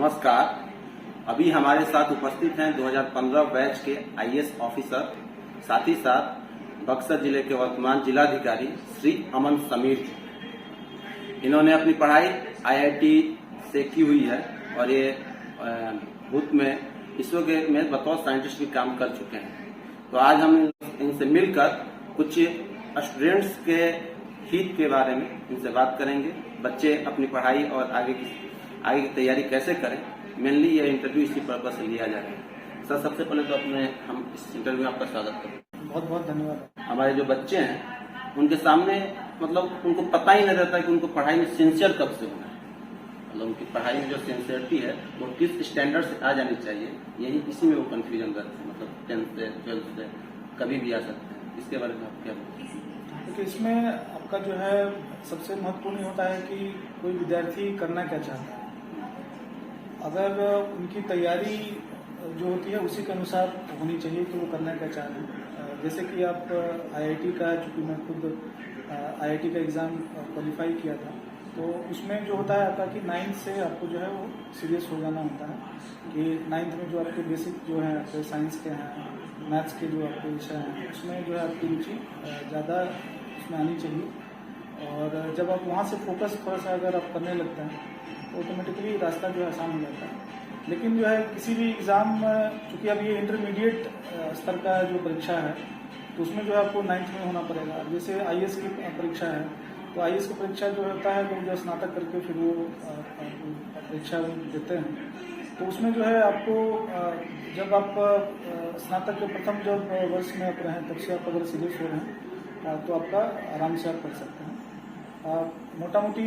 नमस्कार। अभी हमारे साथ उपस्थित हैं 2015 बैच के आईएएस ऑफिसर, साथ ही साथ बक्सर जिले के वर्तमान जिलाधिकारी श्री अमन समीर जी। इन्होंने अपनी पढ़ाई आईआईटी से की हुई है और ये भूत में इसरो के में बतौर साइंटिस्ट भी काम कर चुके हैं। तो आज हम इनसे मिलकर कुछ स्टूडेंट्स के हित के बारे में इनसे बात करेंगे। बच्चे अपनी पढ़ाई और आगे की तैयारी कैसे करें, मेनली ये इंटरव्यू इसी पर्पज से लिया जा रहा है। सर, सबसे पहले तो हम इस इंटरव्यू में आपका स्वागत करते हैं। बहुत बहुत धन्यवाद। हमारे जो बच्चे हैं उनके सामने मतलब उनको पता ही नहीं रहता कि उनको पढ़ाई में सिंसियर कब से होना है। मतलब उनकी पढ़ाई में जो सिंसियरिटी है वो किस स्टैंडर्ड से आ जानी चाहिए, यही इसी में वो कंफ्यूजन करते हैं। मतलब 10th से 12th से कभी भी आ सकते हैं। इसके बारे में आप क्या बोलते हैं? क्योंकि इसमें आपका जो है सबसे महत्वपूर्ण होता है कि कोई विद्यार्थी करना क्या चाहता है। अगर उनकी तैयारी जो होती है उसी के अनुसार होनी चाहिए कि वो करना क्या चाह रहे हैं। जैसे कि आप आईआईटी का, चूंकि मैं खुद आईआईटी का एग्ज़ाम क्वालिफाई किया था, तो उसमें जो होता है आपका कि 9th से आपको जो है वो सीरियस हो जाना होता है कि 9th में जो आपके बेसिक जो है आपके साइंस के हैं, मैथ्स के जो आपके विषय हैं, उसमें जो है आपकी रुचि ज़्यादा उसमें आनी चाहिए। और जब आप वहाँ से फोकस थोड़ा सा अगर आप करने लगते हैं तो ऑटोमेटिकली रास्ता जो है आसान हो जाता है। लेकिन जो है किसी भी एग्ज़ाम, चूँकि अब ये इंटरमीडिएट स्तर का जो परीक्षा है तो उसमें जो है आपको 9th में होना पड़ेगा। जैसे आईएएस की परीक्षा है तो आईएएस की परीक्षा जो होता है लोग जो स्नातक करके फिर वो परीक्षा देते हैं, तो उसमें जो है आपको जब आप स्नातक के प्रथम जब वर्ष में आप रहें तब से आप अगर सीरियस हो रहे हैं तो आपका आराम से आप कर सकते हैं। मोटा मोटी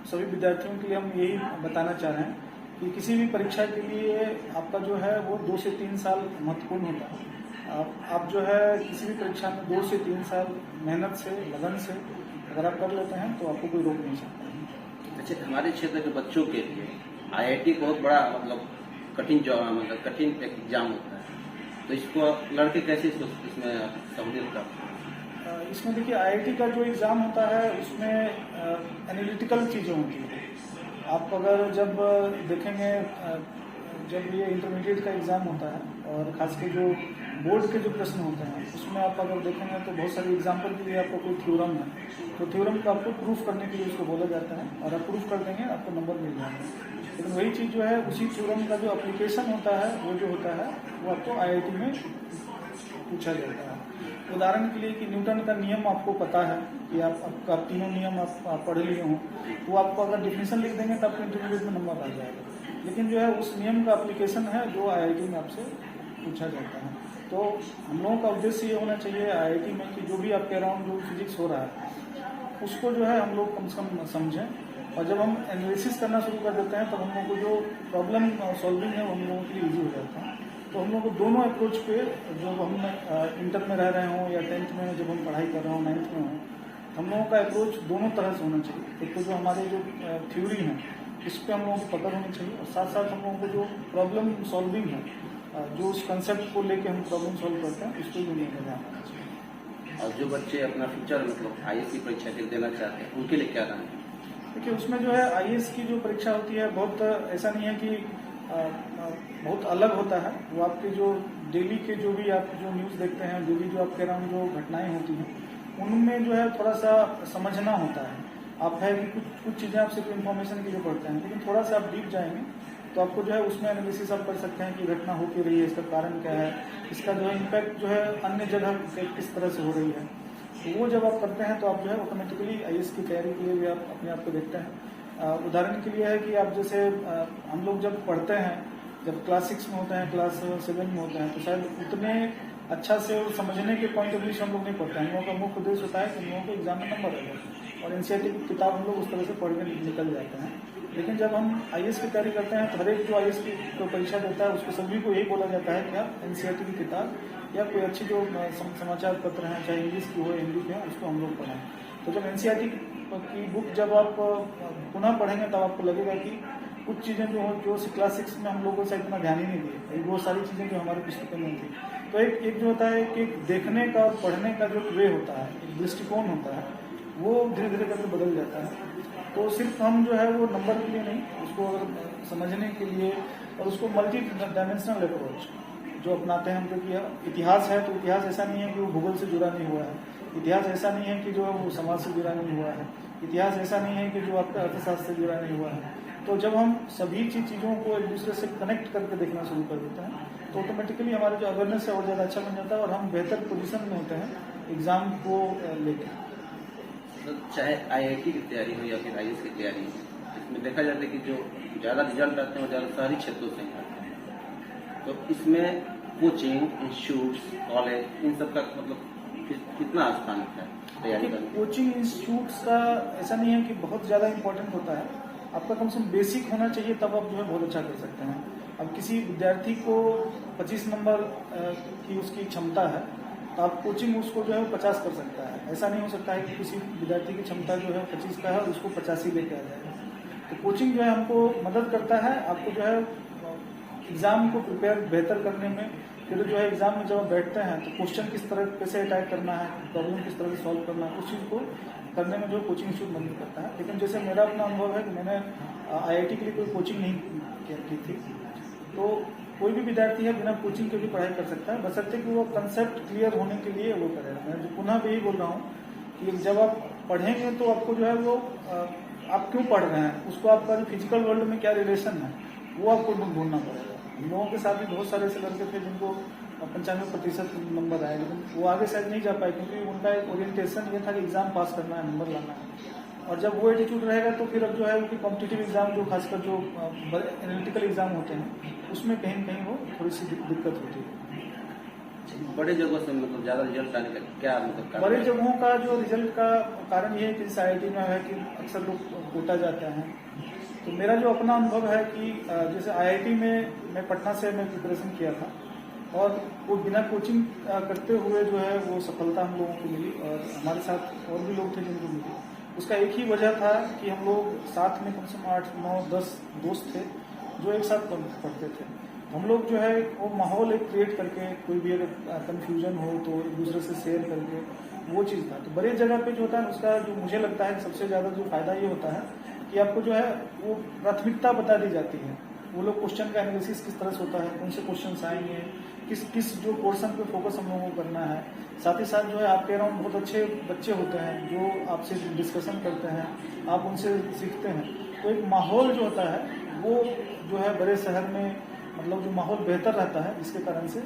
सभी विद्यार्थियों के लिए हम यही बताना चाह रहे हैं कि किसी भी परीक्षा के लिए आपका जो है वो 2 से 3 साल महत्वपूर्ण होता है। आप जो है किसी भी परीक्षा में 2 से 3 साल मेहनत से, लगन से अगर आप कर लेते हैं तो आपको कोई रोक नहीं सकता है। अच्छा, हमारे क्षेत्र के बच्चों के लिए आईआईटी बहुत बड़ा मतलब कठिन एग्जाम होता है, तो इसको लड़के कैसे इसमें सहूलियत प्राप्त करें? इसमें देखिए आईआईटी का जो एग्ज़ाम होता है उसमें एनालिटिकल चीज़ें होती हैं। आप अगर जब देखेंगे जब ये इंटरमीडिएट का एग्ज़ाम होता है और खास के जो बोर्ड के जो प्रश्न होते हैं उसमें आप अगर देखेंगे तो बहुत सारे एग्जाम्पल के लिए आपको कोई थ्योरम है तो थ्योरम को आपको प्रूफ करने के लिए उसको बोला जाता है और आप प्रूफ कर देंगे आपको नंबर मिल जाएगा। लेकिन वही चीज़ जो है उसी थ्योरम का जो एप्लीकेशन होता है वो जो होता है वो आपको आईआईटी में पूछा जाता है। उदाहरण के लिए कि न्यूटन का नियम आपको पता है कि आपका तीनों नियम आप पढ़ लिए हों, तो आपको अगर डिफिनेशन लिख देंगे तो आपको इंटरमीडिएट में नंबर आ जाएगा। लेकिन जो है उस नियम का एप्लीकेशन है जो आईआईटी में आपसे पूछा जाता है। तो हम लोगों का उद्देश्य ये होना चाहिए आईआईटी में कि जो भी आपके अराउंड जो फिजिक्स हो रहा है उसको जो है हम लोग कम से कम समझें, और जब हम एनालिसिस करना शुरू कर देते हैं तब हम लोग को जो प्रॉब्लम सॉल्विंग है वो हम लोगों के लिए ईजी हो जाता है। तो हम लोग को दोनों अप्रोच पे, जब हम इंटर में रह रहे हों या 10th में जब हम पढ़ाई कर रहे हों, 9th में हों, हम लोगों का अप्रोच दोनों तरह से होना चाहिए। एक तो जो हमारे जो थ्योरी है इस पर हम लोगों को पकड़ होनी चाहिए और साथ साथ हम लोगों को जो प्रॉब्लम सॉल्विंग है, जो उस कंसेप्ट को लेके हम प्रॉब्लम सॉल्व करते हैं, उस पर भी नहीं ध्यान देना चाहिए। और जो बच्चे अपना फ्यूचर मतलब आईएएस की परीक्षा के देना चाहते हैं उनके लिए क्या रहना है? देखिए उसमें जो है आईएएस की जो परीक्षा होती है बहुत ऐसा नहीं है कि बहुत अलग होता है। वो आपके जो डेली के जो भी आप जो न्यूज़ देखते हैं, डेली जो आपके अराउंड जो घटनाएं होती हैं उनमें जो है थोड़ा सा समझना होता है। आप है कि कुछ चीज़ें आप सिर्फ इन्फॉर्मेशन के लिए पढ़ते हैं, लेकिन थोड़ा सा आप डीप जाएंगे तो आपको जो है उसमें एनालिसिस आप कर सकते हैं कि घटना हो क्यों रही है, इसका कारण क्या है, इसका जो है इम्पैक्ट जो है अन्य जगह किस तरह से हो रही है। तो वो जब आप करते हैं तो आप जो है ऑटोमेटिकली आईएएस की तैयारी के लिए भी आप अपने आप को देखते हैं। उदाहरण के लिए है कि आप जैसे हम लोग जब पढ़ते हैं, जब क्लास 6 में होते हैं, क्लास 7 में होते हैं, तो शायद उतने अच्छा से समझने के पॉइंट ऑफ व्यू से हम लोग नहीं पढ़ते हैं। हम लोगों का मुख्य उद्देश्य होता है कि हम लोगों को एग्जाम में नंबर आ जाए और एनसीईआरटी की किताब हम लोग उस तरह से पढ़ के निकल जाते हैं। लेकिन जब हम आईएएस की तैयारी करते हैं तो हर एक जो आईएएस की जो परीक्षा देता है उसको सभी को यही बोला जाता है कि आप एनसीईआरटी की किताब या कोई अच्छी जो समाचार पत्र हैं, चाहे इंग्लिश की हो हिंदी की हो, उसको हम लोग पढ़ें। तो जब एनसीईआरटी की बुक जब आप पुनः पढ़ेंगे तब आपको लगेगा कि कुछ चीज़ें जो क्लास 6 में हम लोगों से इतना ध्यान ही नहीं दिए, वो सारी चीज़ें जो हमारी पुस्तकों में थी। तो एक जो होता है कि देखने का और पढ़ने का जो वे होता है, एक दृष्टिकोण होता है, वो धीरे धीरे करके बदल जाता है। तो सिर्फ हम जो है वो नंबर के लिए नहीं, उसको अगर समझने के लिए और उसको मल्टी डायमेंशनल अप्रोच जो अपनाते हैं, क्योंकि इतिहास है तो इतिहास ऐसा नहीं है कि वो भूगोल से जुड़ा नहीं हुआ है, इतिहास ऐसा नहीं है कि जो वो समाज से जुड़ा नहीं हुआ है, इतिहास ऐसा नहीं है कि जो आपका अर्थशास्त्र से जुड़ा नहीं हुआ है। तो जब हम सभी चीज़ों को एक दूसरे से कनेक्ट करके देखना शुरू कर देते हैं तो ऑटोमेटिकली हमारा जो अवेयरनेस है और ज़्यादा अच्छा बन जाता है और हम बेहतर पोजीशन में होते हैं एग्ज़ाम को लेकर। तो चाहे आईआईटी की तैयारी हो या फिर आईएएस की तैयारी हो, इसमें देखा जाता है कि जो ज़्यादा रिजल्ट आते हैं वो ज़्यादा शहरी क्षेत्रों से ही आते हैं। तो इसमें कोचिंग, इंस्टीट्यूट्स, कॉलेज, इन सब का मतलब कितना स्थान है तैयारी करने? कोचिंग इंस्टीट्यूट्स का ऐसा नहीं है कि बहुत ज़्यादा इम्पोर्टेंट होता है, आपका कम से कम बेसिक होना चाहिए, तब आप जो है बहुत अच्छा कर सकते हैं। अब किसी विद्यार्थी को 25 नंबर की उसकी क्षमता है तो आप कोचिंग उसको जो है 50 कर सकता है। ऐसा नहीं हो सकता है कि किसी विद्यार्थी की क्षमता जो है 25 का है और उसको 85 लेके आ जाएगा। तो कोचिंग जो है हमको मदद करता है, आपको जो है एग्ज़ाम को प्रिपेयर बेहतर करने में। फिर जो है एग्ज़ाम में जब आप बैठते हैं तो क्वेश्चन किस तरह कैसे अटैक करना है, प्रॉब्लम किस तरह से सॉल्व करना है, उस चीज़ को करने में जो कोचिंग इंस्टीट्यूट मदद करता है। लेकिन जैसे मेरा अपना अनुभव है कि मैंने आईआईटी के लिए कोई कोचिंग नहीं की थी, तो कोई भी विद्यार्थी है बिना कोचिंग के भी पढ़ाई कर सकता है, बशर्ते कि वो कंसेप्ट क्लियर होने के लिए वो करेगा। मैं पुनः भी यही बोल रहा हूँ कि जब आप पढ़ेंगे तो आपको जो है वो आप क्यों पढ़ रहे हैं, उसको आपका जो फिजिकल वर्ल्ड में क्या रिलेशन है वो आपको ढूंढना पड़ेगा। हम लोगों के साथ भी बहुत सारे ऐसे लड़के थे जिनको 95% नंबर आए, लेकिन वो आगे शायद नहीं जा पाए क्योंकि उनका एक ओरिएंटेशन ये था कि एग्जाम पास करना है, नंबर लाना है। और जब वो एटीट्यूड रहेगा तो फिर अब जो है उनकी कॉम्पिटिटिव एग्जाम जो खासकर जो एनालिटिकल एग्जाम होते हैं उसमें कहीं न कहीं वो थोड़ी सी दिक्कत होती है। बड़े जगहों से मतलब ज़्यादा रिजल्ट आने का क्या मतलब कारण बड़े है? जगहों का जो रिजल्ट का कारण ये है कि आईआईटी में है कि अक्सर लोग कोटा जाते हैं। तो मेरा जो अपना अनुभव है कि जैसे आईआईटी में मैं पटना से मैं प्रिपरेशन किया था और वो बिना कोचिंग करते हुए जो है वो सफलता हम लोगों को मिली और हमारे साथ और भी लोग थे जिनको मिली। उसका एक ही वजह था कि हम लोग साथ में कम से कम 8, 9, 10 दोस्त थे जो एक साथ पढ़ते थे। हम लोग जो है वो माहौल एक क्रिएट करके कोई भी अगर कंफ्यूजन हो तो एक दूसरे से शेयर करके वो चीज़ था। तो बड़े जगह पे जो होता है उसका जो मुझे लगता है सबसे ज़्यादा जो फायदा ये होता है कि आपको जो है वो प्राथमिकता बता दी जाती है। वो लोग क्वेश्चन का एनालिसिस किस तरह से होता है, कौन से क्वेश्चन आएंगे, किस जो पोर्शन पे फोकस हम लोगों को करना है। साथ ही साथ जो है आपके अराउंड बहुत अच्छे बच्चे होते हैं जो आपसे डिस्कशन करते हैं, आप उनसे सीखते हैं। तो एक माहौल जो होता है वो जो है बड़े शहर में मतलब जो माहौल बेहतर रहता है, जिसके कारण से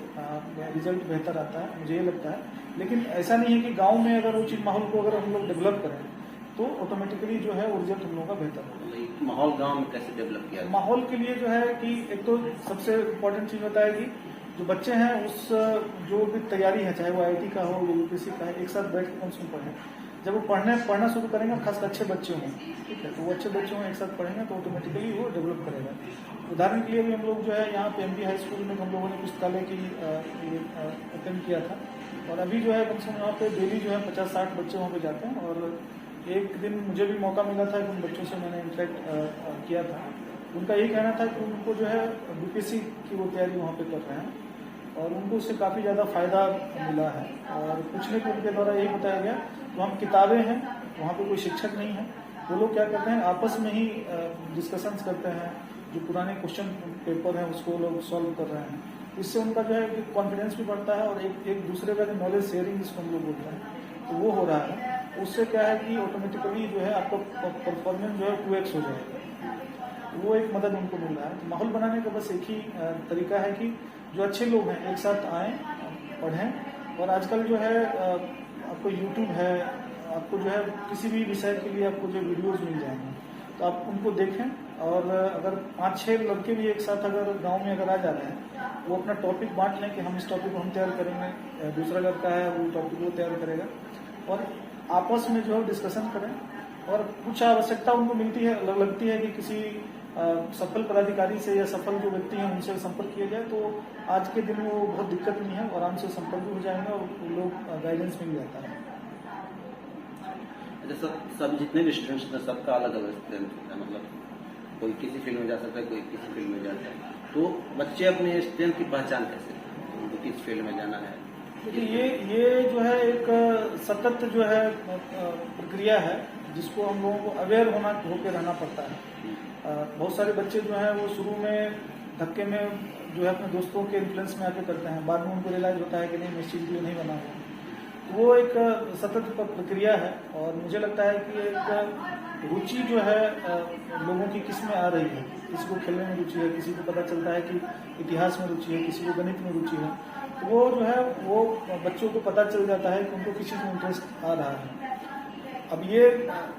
रिजल्ट बेहतर आता है, मुझे ये लगता है। लेकिन ऐसा नहीं है कि गांव में अगर वो चीज माहौल को अगर हम लोग डेवलप करें तो ऑटोमेटिकली जो है वो रिजल्ट हम लोगों का बेहतर होगा। माहौल गांव में कैसे डेवलप किया जाए? माहौल के लिए जो है कि एक तो सबसे इम्पोर्टेंट चीज होता है कि जो बच्चे हैं उस जो भी तैयारी है, चाहे वो आईआईटी का हो या यूपीएससी का है, एक साथ बैठ के कम से कम पढ़ें। जब वो पढ़ना शुरू करेंगे, खासकर अच्छे बच्चे हों, ठीक है, तो वो अच्छे बच्चे हों एक साथ पढ़ेंगे तो ऑटोमेटिकली वो डेवलप करेगा। उदाहरण के लिए भी हम लोग जो है यहाँ पे एमपी हाई स्कूल में हम लोगों ने पुस्तकालय की अटेंड किया था और अभी जो है कम से कम वहाँ पे डेली जो है 50-60 बच्चे वहाँ पे जाते हैं। और एक दिन मुझे भी मौका मिला था कि उन बच्चों से मैंने इंटरेक्ट किया था। उनका यही कहना था कि उनको जो है बीपीएससी की वो तैयारी वहाँ पे कर रहे हैं और उनको उससे काफ़ी ज़्यादा फायदा मिला है। और पूछने के उनके द्वारा यही बताया गया तो हम किताबें हैं, वहाँ पे कोई शिक्षक नहीं है, वो लोग क्या करते हैं आपस में ही डिस्कशंस करते हैं, जो पुराने क्वेश्चन पेपर हैं उसको लोग सॉल्व कर रहे हैं। इससे उनका जो है कॉन्फिडेंस भी बढ़ता है और एक दूसरे का नॉलेज शेयरिंग जिसको हम लोग बोलते हैं तो वो हो रहा है। उससे क्या है कि ऑटोमेटिकली जो है आपका परफॉर्मेंस जो है 2x हो जाएगा। वो एक मदद उनको मिल रहा है। तो माहौल बनाने का बस एक ही तरीका है कि जो अच्छे लोग हैं एक साथ आएँ, पढ़ें। और आजकल जो है आपको यूट्यूब है, आपको जो है किसी भी विषय के लिए आपको जो वीडियोज़ मिल जाएंगे तो आप उनको देखें। और अगर 5-6 लड़के भी एक साथ अगर गांव में अगर आ जा रहे हैं, वो अपना टॉपिक बांट लें कि हम इस टॉपिक को हम तैयार करेंगे, दूसरा लड़का है वो टॉपिक वो तैयार करेगा और आपस में जो है डिस्कशन करें। और कुछ आवश्यकता उनको मिलती है, लगती है कि किसी सफल पदाधिकारी से या सफल जो व्यक्ति हैं उनसे संपर्क किया जाए तो आज के दिन में वो बहुत दिक्कत नहीं है, आराम से संपर्क भी हो जाएंगे और लोग गाइडेंस मिल जाता है। जैसे सब जितने भी स्टूडेंट्स हैं सबका अलग अलग स्ट्रेंथ होता है, मतलब कोई किसी फील्ड में जा सकता है, कोई किसी फील्ड में जा सकता है। तो बच्चे अपने स्ट्रेंथ की पहचान कैसे करें, उनको किस फील्ड में जाना है? देखिए ये जो है एक सतत जो है प्रक्रिया है जिसको हम लोगों को अवेयर होकर रहना पड़ता है। बहुत सारे बच्चे जो हैं वो शुरू में धक्के में जो है अपने दोस्तों के इन्फ्लुएंस में आके करते हैं, बाद में उनको रियलाइज होता है कि नहीं मैं इस चीज़ के लिए नहीं बना हुआ। तो वो एक सतत प्रक्रिया है और मुझे लगता है कि एक रुचि जो है लोगों की किस में आ रही है, किसी को खेलने में रुचि है, किसी को पता चलता है कि इतिहास में रुचि है, किसी को गणित में रुचि है, तो वो जो है वो बच्चों को पता चल जाता है कि उनको किस चीज़ में इंटरेस्ट आ रहा है। अब ये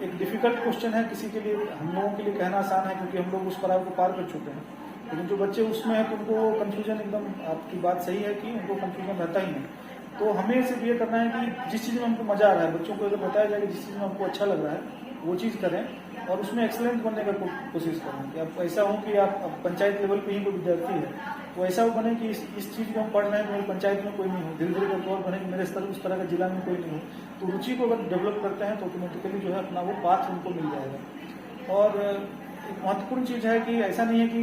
एक डिफिकल्ट क्वेश्चन है, किसी के लिए, हम लोगों के लिए कहना आसान है क्योंकि हम लोग उस पड़ाव को पार कर चुके हैं, लेकिन जो बच्चे उसमें हैं तो उनको कन्फ्यूजन, एकदम आपकी बात सही है कि उनको कन्फ्यूजन रहता ही नहीं। तो हमें सिर्फ ये करना है कि जिस चीज़ में हमको मजा आ रहा है, बच्चों को अगर बताया जाए कि जिस चीज़ में हमको अच्छा लग रहा है वो चीज़ करें और उसमें एक्सेलेंट बनने का कोशिश करें। कि आप ऐसा हो कि आप पंचायत लेवल पे ही कोई विद्यार्थी है तो ऐसा वो बने कि इस चीज़ को हम पढ़ रहे हैं, मेरी पंचायत में कोई नहीं हो, धीरे धीरे करके और बने कि मेरे स्तर उस तरह का जिला में कोई नहीं हो। तो रुचि को अगर डेवलप करते हैं तो ऑटोमेटिकली जो है अपना वो पाथ उनको मिल जाएगा। और एक महत्वपूर्ण चीज़ है कि ऐसा नहीं है कि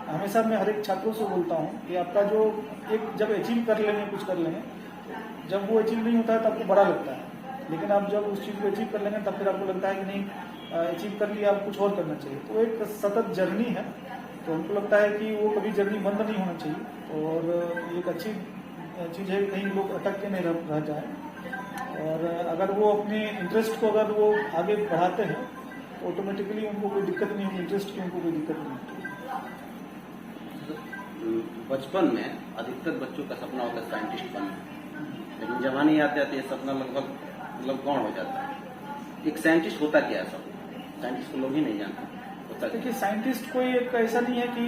हमेशा मैं हर एक छात्रों से बोलता हूँ कि आपका जो एक जब अचीव कर लेंगे, कुछ कर लेंगे, जब वो अचीव नहीं होता है तो आपको बड़ा लगता है, लेकिन आप जब उस चीज़ को अचीव कर लेंगे तब फिर आपको लगता है कि नहीं अचीव कर लिया, आप कुछ और करना चाहिए। तो एक सतत जर्नी है, तो हमको लगता है कि वो कभी जर्नी बंद नहीं होना चाहिए और एक अच्छी चीज़ है कि कहीं लोग अटक के नहीं रह जाए। और अगर वो अपने इंटरेस्ट को अगर वो आगे बढ़ाते हैं तो ऑटोमेटिकली उनको कोई दिक्कत नहीं होगी, इंटरेस्ट की उनको कोई दिक्कत नहीं होती। बचपन में अधिकतर बच्चों का सपना होता है साइंटिस्ट बनना, लेकिन जवानी आते आते ये सपना लगभग गौण हो जाता है। एक साइंटिस्ट होता क्या है? सब साइंटिस्ट को लोग ही नहीं जानते होता। देखिए, साइंटिस्ट कोई एक ऐसा नहीं है कि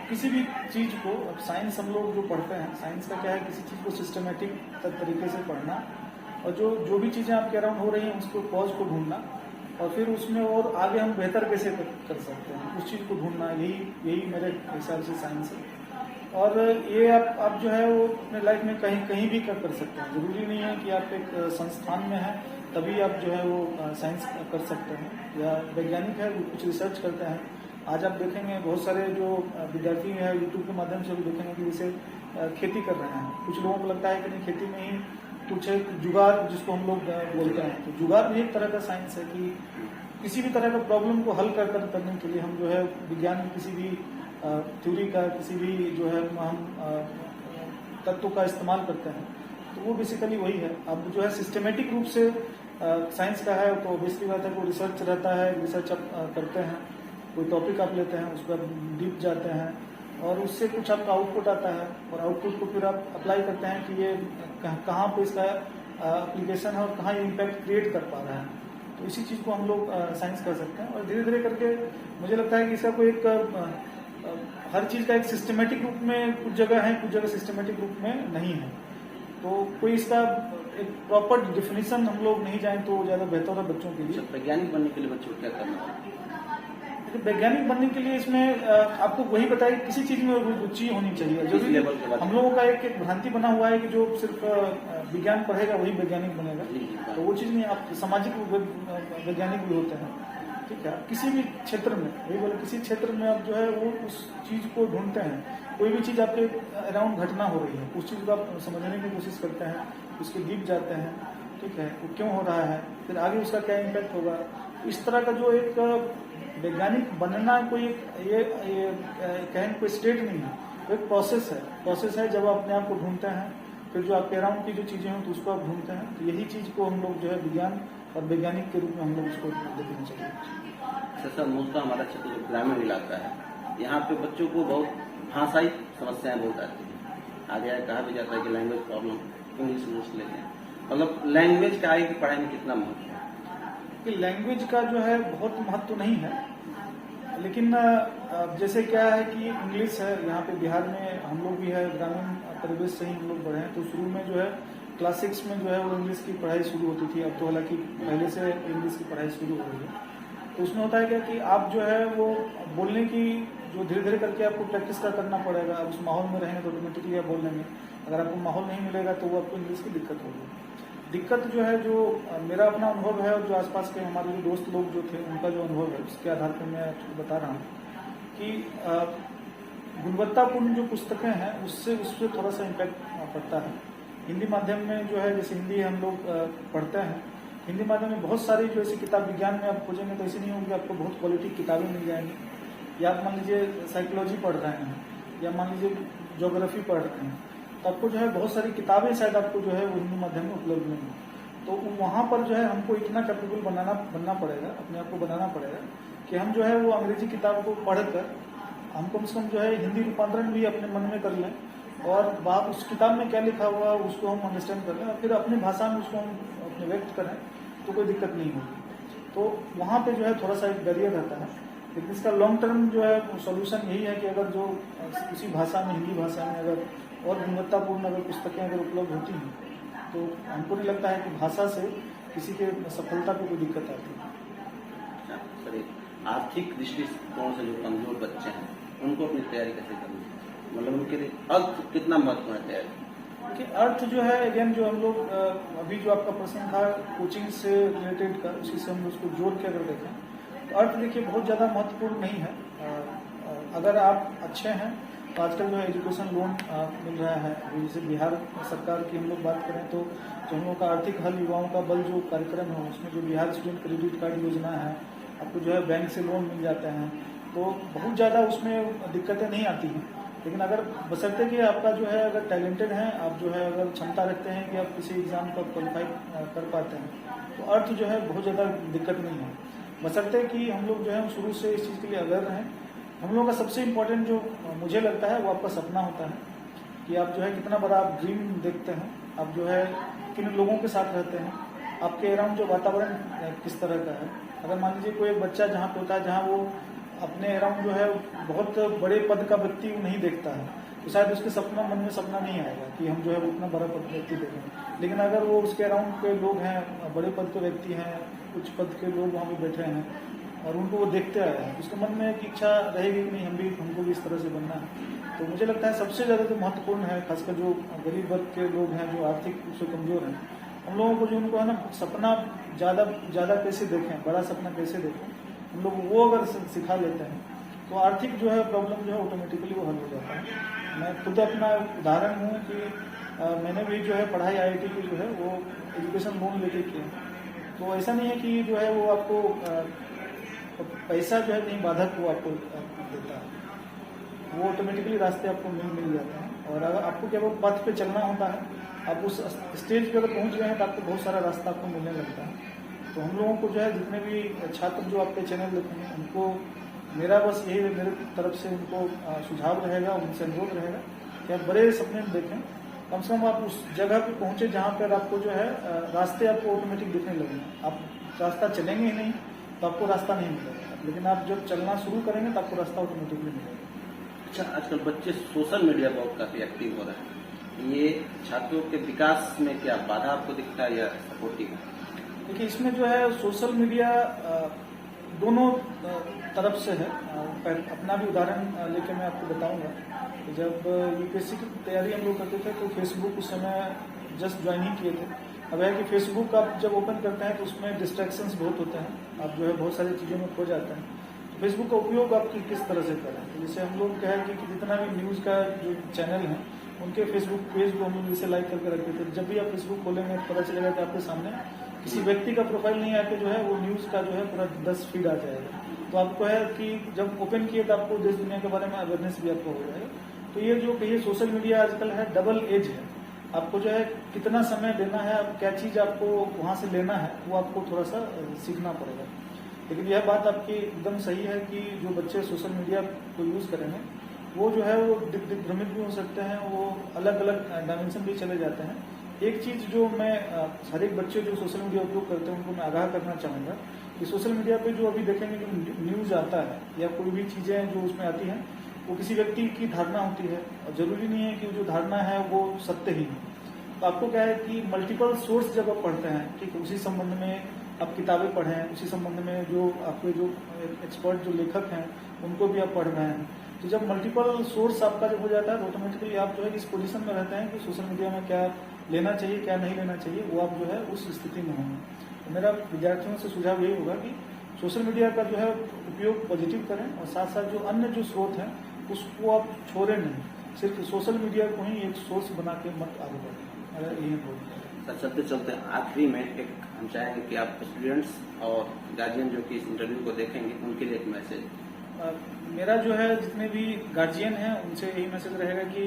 किसी भी चीज़ को, अब साइंस हम लोग जो पढ़ते हैं, साइंस का क्या है, किसी चीज़ को सिस्टमेटिक तरीके से पढ़ना और जो भी चीज़ें आपके अराउंड हो रही हैं उसको कॉज को ढूंढना और फिर उसमें और आगे हम बेहतर कैसे कर सकते हैं उस चीज़ को ढूंढना, यही मेरे हिसाब से साइंस है। और ये आप जो है वो अपने लाइफ में कहीं भी कर सकते हैं। जरूरी नहीं है कि आप एक संस्थान में हैं तभी आप जो है वो साइंस कर सकते हैं, या वैज्ञानिक है वो कुछ रिसर्च करते हैं। आज आप देखेंगे बहुत सारे जो विद्यार्थी हैं यूट्यूब के माध्यम से भी देखेंगे कि जैसे खेती कर रहे हैं। कुछ लोगों को लगता है कि नहीं, खेती में ही कुछ एक जुगाड़ जिसको हम लोग बोलते हैं, तो जुगाड़ भी एक तरह का साइंस है कि किसी भी तरह का प्रॉब्लम को हल करने के लिए हम जो है विज्ञान की किसी भी थ्योरी का, किसी भी जो है हम तत्व का इस्तेमाल करते हैं, तो वो बेसिकली वही है। अब जो है सिस्टमेटिक रूप से साइंस का है तो ऑब्वियसली बात है वो रिसर्च रहता है, रिसर्च आप करते हैं, कोई टॉपिक आप लेते हैं, उस पर डीप जाते हैं और उससे कुछ आपका आउटपुट आता है और आउटपुट को फिर आप अप्लाई करते हैं कि ये कहाँ पे इसका एप्लीकेशन है और कहाँ ये इम्पैक्ट क्रिएट कर पा रहा है। तो इसी चीज़ को हम लोग साइंस कर सकते हैं और धीरे धीरे करके मुझे लगता है कि इसका कोई एक हर चीज़ का एक सिस्टमेटिक रूप में कुछ जगह है, कुछ जगह सिस्टमेटिक रूप में नहीं है। तो कोई इसका एक प्रॉपर डिफिनीशन हम लोग नहीं जाए तो ज़्यादा बेहतर है बच्चों के लिए। वैज्ञानिक बनने के लिए बच्चों को क्या करना है? वैज्ञानिक बनने के लिए इसमें आपको वही बताया किसी चीज में रुचि होनी चाहिए। जो भी हम लोगों का एक भ्रांति बना हुआ है कि जो सिर्फ विज्ञान पढ़ेगा वही वैज्ञानिक बनेगा, तो वो चीज नहीं। आप सामाजिक वैज्ञानिक भी होते हैं, ठीक है। किसी भी क्षेत्र में, वही बोले, किसी क्षेत्र में आप जो है वो उस चीज को ढूंढते हैं। कोई भी चीज आपके अराउंड घटना हो रही है, उस चीज को आप समझने की कोशिश करते हैं, उसके डीप जाते हैं, ठीक है, वो क्यों हो रहा है, फिर आगे उसका क्या इम्पैक्ट होगा। इस तरह का जो एक वैज्ञानिक बनना कोई ये कहें कोई स्टेट नहीं है, वो एक प्रोसेस है। जब आप अपने आप को ढूंढते हैं, फिर जो आपके अराउंड की जो चीजें हैं तो उसको आप ढूंढते हैं, तो यही चीज को हम लोग जो है विज्ञान और वैज्ञानिक के रूप में हम लोग उसको देखना चाहिए। सर, मोस्टली हमारा क्षेत्र जो ग्रामीण इलाका है, यहाँ पे बच्चों को बहुत भाषाई समस्याएं बहुत आती है। आगे कहा भी जाता है कि लैंग्वेज प्रॉब्लम, इंग्लिश लेते हैं, मतलब लैंग्वेज का आगे की पढ़ाई में कितना महत्व है? कि लैंग्वेज का जो है बहुत महत्व नहीं है, लेकिन जैसे क्या है कि इंग्लिश है, यहाँ पे बिहार में हम लोग भी है, ग्रामीण परिवेश से ही हम लोग बढ़े हैं, तो शुरू में जो है क्लास 6 में जो है वो इंग्लिश की पढ़ाई शुरू होती थी। अब तो हालांकि पहले से इंग्लिश की पढ़ाई शुरू हो रही है। तो उसमें होता है क्या कि आप जो है वो बोलने की जो धीरे धीरे करके आपको प्रैक्टिस करना पड़ेगा। अब उस माहौल में रहेंगे तो ऑटोमेटिकली आप बोल लेंगे। अगर आपको माहौल नहीं मिलेगा तो वो आपको इंग्लिश की दिक्कत होगी। दिक्कत जो है, जो मेरा अपना अनुभव है और जो आसपास के हमारे जो दोस्त लोग जो थे उनका जो अनुभव है, उसके आधार पर मैं आपको बता रहा हूँ कि गुणवत्तापूर्ण जो पुस्तकें हैं उससे थोड़ा सा इम्पैक्ट पड़ता है। हिंदी माध्यम में जो है, जैसे हिंदी हम लोग पढ़ते हैं, हिंदी माध्यम में बहुत सारी जो ऐसी किताब विज्ञान में आप खोजेंगे तो ऐसी नहीं होंगी, आपको बहुत क्वालिटी किताबें मिल जाएंगी। या आप मान लीजिए साइकोलॉजी पढ़ रहे हैं या मान लीजिए ज्योग्राफी पढ़ रहे हैं, तो आपको जो है बहुत सारी किताबें शायद आपको जो है वो हिंदी माध्यम में उपलब्ध नहीं है। तो वहाँ पर जो है हमको इतना कैपेबल बनना पड़ेगा, अपने आप को बनाना पड़ेगा कि हम जो है वो अंग्रेजी किताब को पढ़कर हम कम से कम जो है हिंदी रूपांतरण भी अपने मन में कर लें और वहाँ उस किताब में क्या लिखा हुआ है उसको हम अंडरस्टैंड कर लें और फिर अपनी भाषा में उसको हम अपने व्यक्त करें तो कोई दिक्कत नहीं होगी। तो वहाँ पे जो है थोड़ा सा एक बैरियर रहता है, लेकिन इसका लॉन्ग टर्म जो है सॉल्यूशन यही है कि अगर जो उसी भाषा में, हिंदी भाषा में अगर और गुणवत्तापूर्ण अगर पुस्तकें अगर उपलब्ध होती हैं तो हमको नहीं लगता है कि भाषा से किसी के सफलता को कोई दिक्कत आती है। सर, आर्थिक दृष्टिकोण से जो कमजोर बच्चे हैं उनको अपनी तैयारी कैसे करनी है, मतलब उनके लिए अर्थ कितना महत्वपूर्ण है तैयारी? कि अर्थ जो है अगेन जो हम लोग अभी जो आपका प्रश्न था कोचिंग से रिलेटेड का, उसी से हम उसको जोड़ के अगर देखें तो अर्थ देखिए बहुत ज़्यादा महत्वपूर्ण नहीं है। अगर आप अच्छे हैं तो आजकल जो है एजुकेशन लोन मिल रहा है। जैसे बिहार सरकार की हम लोग बात करें तो जो हम लोग का आर्थिक हल युवाओं का बल जो कार्यक्रम है उसमें जो बिहार स्टूडेंट क्रेडिट कार्ड योजना है, आपको जो है बैंक से लोन मिल जाते हैं, तो बहुत ज़्यादा उसमें दिक्कतें नहीं आती हैं। लेकिन अगर बशर्ते कि आपका जो है अगर टैलेंटेड हैं, आप जो है अगर क्षमता रखते हैं कि आप किसी एग्जाम का क्वालिफाई कर पाते हैं तो अर्थ जो है बहुत ज़्यादा दिक्कत नहीं है, बशर्ते कि हम लोग जो है शुरू से इस चीज़ के लिए अवेयर रहें। हम लोगों का सबसे इम्पोर्टेंट जो मुझे लगता है वो आपका सपना होता है कि आप जो है कितना बड़ा आप ड्रीम देखते हैं, आप जो है किन लोगों के साथ रहते हैं, आपके अराउंड जो वातावरण किस तरह का है। अगर मान लीजिए कोई एक बच्चा जहाँ पे होता है जहाँ वो अपने अराउंड जो है बहुत बड़े पद का व्यक्ति नहीं देखता है तो शायद उसके सपना मन में सपना नहीं आएगा कि हम जो है उतना बड़ा पद व्यक्ति देखें। लेकिन अगर वो उसके अराउंड के लोग हैं, बड़े पद के व्यक्ति हैं, उच्च पद के लोग वहाँ पे बैठे हैं और उनको वो देखते आए हैं, उसके मन में एक इच्छा रहेगी कि नहीं हमको भी इस तरह से बनना है। तो मुझे लगता है सबसे ज़्यादा जो महत्वपूर्ण है, खासकर जो गरीब वर्ग के लोग हैं, जो आर्थिक रूप से कमजोर हैं, हम लोगों को जो उनको है ना सपना ज़्यादा कैसे देखें, बड़ा सपना कैसे देखें, हम लोग वो अगर सिखा लेते हैं तो आर्थिक जो है प्रॉब्लम जो है ऑटोमेटिकली वो हल हो जाता है। मैं खुद अपना उदाहरण हूँ कि मैंने भी जो है पढ़ाई IIT की जो है वो एजुकेशन लोन लेके किया, तो ऐसा नहीं है कि जो है वो आपको पैसा जो है कहीं बाधक वो आपको देता है, वो ऑटोमेटिकली रास्ते आपको मिल जाते हैं। और अगर आपको केवल पथ पे चलना होता है, आप उस स्टेज पे अगर पहुंच गए हैं तो आपको बहुत सारा रास्ता आपको मिलने लगता है। तो हम लोगों को जो है जितने भी छात्र जो आपके चैनल देखेंगे उनको मेरा बस यही मेरे तरफ से उनको सुझाव रहेगा, उनसे अनुरोध रहेगा कि आप बड़े सपने देखें, कम से कम आप उस जगह पे पहुंचे जहाँ पर आपको जो है रास्ते आपको ऑटोमेटिक दिखने लगेंगे। आप रास्ता चलेंगे ही नहीं तो आपको रास्ता नहीं मिलेगा, लेकिन आप जब चलना शुरू करेंगे तो आपको रास्ता ऑटोमेटिकली मिलेगा। अच्छा, आजकल बच्चे सोशल मीडिया पर काफी एक्टिव हो रहे हैं, ये छात्रों के विकास में क्या बाधा आपको दिखता है या सपोर्टिव है? देखिए इसमें जो है सोशल मीडिया दोनों तरफ से है। अपना भी उदाहरण लेके मैं आपको बताऊंगा कि जब UPSC की तैयारी हम लोग करते थे तो फेसबुक उस समय जस्ट ज्वाइन ही किए थे। अब है कि फेसबुक आप जब ओपन करते हैं तो उसमें डिस्ट्रैक्शंस बहुत होते हैं, आप जो है बहुत सारी चीज़ों में खो जाते हैं। तो फेसबुक का उपयोग आप किस तरह से करें, तो जैसे हम लोग कहें कि जितना भी न्यूज़ का जो चैनल है उनके फेसबुक पेज को हम लोग जैसे लाइक करके रखते थे। जब भी आप फेसबुक खोलेंगे पता चलेगा कि आपके सामने किसी व्यक्ति का प्रोफाइल नहीं आके जो है वो न्यूज़ का जो है पूरा 10 फीड आ जाएगा। तो आपको है कि जब ओपन किए तो आपको देश दुनिया के बारे में अवेयरनेस भी आपको हो जाएगा। तो ये जो कहिए सोशल मीडिया आजकल है डबल एज है, आपको जो है कितना समय देना है, अब क्या चीज़ आपको वहाँ से लेना है वो आपको थोड़ा सा सीखना पड़ेगा। लेकिन यह बात आपकी एकदम सही है कि जो बच्चे सोशल मीडिया को यूज़ करेंगे वो जो है वो दिग्भ्रमित भी हो सकते हैं, वो अलग अलग डायमेंशन भी चले जाते हैं। एक चीज़ जो मैं हर एक बच्चे जो सोशल मीडिया उपयोग करते हैं उनको मैं आगाह करना चाहूँगा कि सोशल मीडिया पे जो अभी देखेंगे जो न्यूज़ आता है या कोई भी चीज़ें जो उसमें आती हैं वो किसी व्यक्ति की धारणा होती है और ज़रूरी नहीं है कि जो धारणा है वो सत्य ही है। तो आपको क्या है कि मल्टीपल सोर्स जब आप पढ़ते हैं, ठीक है, उसी संबंध में आप किताबें पढ़ें, उसी संबंध में जो आपके जो एक्सपर्ट जो लेखक हैं उनको भी आप पढ़ रहे हैं, तो जब मल्टीपल सोर्स आपका जब हो जाता है तो ऑटोमेटिकली आप जो है इस पोजीशन में रहते हैं कि सोशल मीडिया में क्या लेना चाहिए क्या नहीं लेना चाहिए, वो आप जो है उस स्थिति में होंगे। तो मेरा विद्यार्थियों से सुझाव यही होगा कि सोशल मीडिया का जो है उपयोग पॉजिटिव करें और साथ साथ जो अन्य जो स्रोत हैं उसको आप छोड़ें नहीं, सिर्फ सोशल मीडिया को ही एक सोर्स बना के मत आगे बढ़ें। मेरा यही बोलना है। चलते चलते आखिरी में एक हम चाहेंगे कि आप स्टूडेंट्स और गार्जियन जो कि इस इंटरव्यू को देखेंगे उनके लिए एक मैसेज। मेरा जो है जितने भी गार्जियन हैं उनसे यही मैसेज रहेगा कि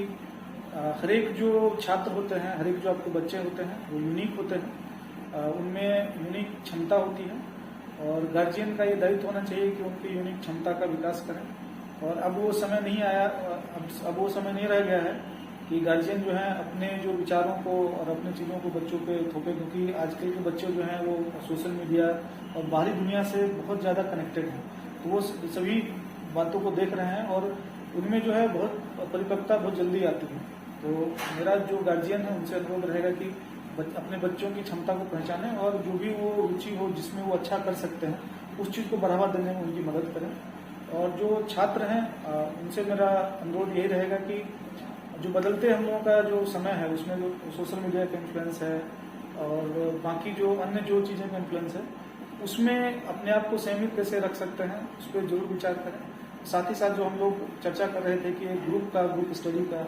हर एक जो छात्र होते हैं, हर एक जो आपके बच्चे होते हैं वो यूनिक होते हैं, उनमें यूनिक क्षमता होती है और गार्जियन का ये दायित्व होना चाहिए कि उनकी यूनिक क्षमता का विकास करें। और अब वो समय नहीं आया, अब वो समय नहीं रह गया है कि गार्जियन जो है अपने जो विचारों को और अपने चीज़ों को बच्चों पे थोपे, क्योंकि आजकल के बच्चे जो हैं वो सोशल मीडिया और बाहरी दुनिया से बहुत ज़्यादा कनेक्टेड हैं, तो वो सभी बातों को देख रहे हैं और उनमें जो है बहुत परिपक्वता बहुत जल्दी आती है। तो मेरा जो गार्जियन है उनसे अनुरोध रहेगा कि अपने बच्चों की क्षमता को पहचानें और जो भी वो रुचि हो जिसमें वो अच्छा कर सकते हैं उस चीज़ को बढ़ावा देने में उनकी मदद करें। और जो छात्र हैं उनसे मेरा अनुरोध यही रहेगा कि जो बदलते हम लोगों का जो समय है उसमें जो सोशल मीडिया का इन्फ्लुएंस है और बाकी जो अन्य जो चीज़ें का इन्फ्लुएंस है उसमें अपने आप को सीमित कैसे रख सकते हैं उस पर जरूर विचार करें। साथ ही साथ जो हम लोग चर्चा कर रहे थे कि ग्रुप स्टडी का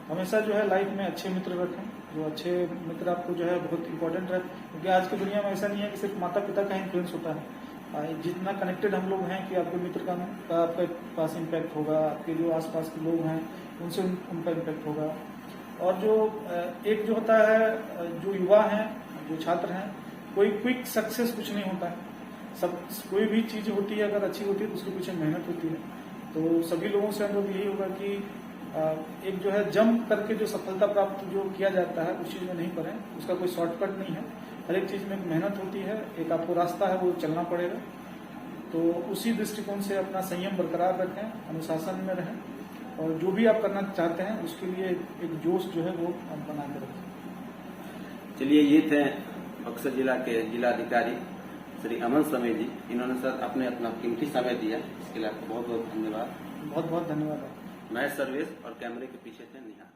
हमेशा जो है लाइफ में अच्छे मित्र रखें, जो अच्छे मित्र आपको जो है बहुत इंपॉर्टेंट है, क्योंकि आज की दुनिया में ऐसा नहीं है कि सिर्फ माता पिता का इन्फ्लुएंस होता है। जितना कनेक्टेड हम लोग हैं कि आपके मित्र का आपके पास इम्पैक्ट होगा, आपके जो आसपास के लोग हैं उनसे उनका इम्पैक्ट होगा। और जो एक जो होता है जो युवा हैं, जो छात्र हैं, कोई क्विक सक्सेस कुछ नहीं होता है। सब कोई भी चीज़ होती है अगर अच्छी होती है तो उसके पीछे मेहनत होती है। तो सभी लोगों से अनुरोध यही होगा कि एक जो है जंप करके जो सफलता प्राप्त जो किया जाता है उस चीज़ में नहीं पड़े, उसका कोई शॉर्टकट नहीं है। हर एक चीज़ में मेहनत होती है, एक आपको रास्ता है वो चलना पड़ेगा। तो उसी दृष्टिकोण से अपना संयम बरकरार रखें, अनुशासन में रहें और जो भी आप करना चाहते हैं उसके लिए एक जोश जो है वो आप बना के रखें। चलिए, ये थे बक्सर जिला के जिलाधिकारी श्री अमन समीर जी। इन्होंने सर अपना कीमती समय दिया, इसके लिए आपको बहुत बहुत धन्यवाद। बहुत बहुत धन्यवाद। मैं सर्वेश और कैमरे के पीछे थे निहार।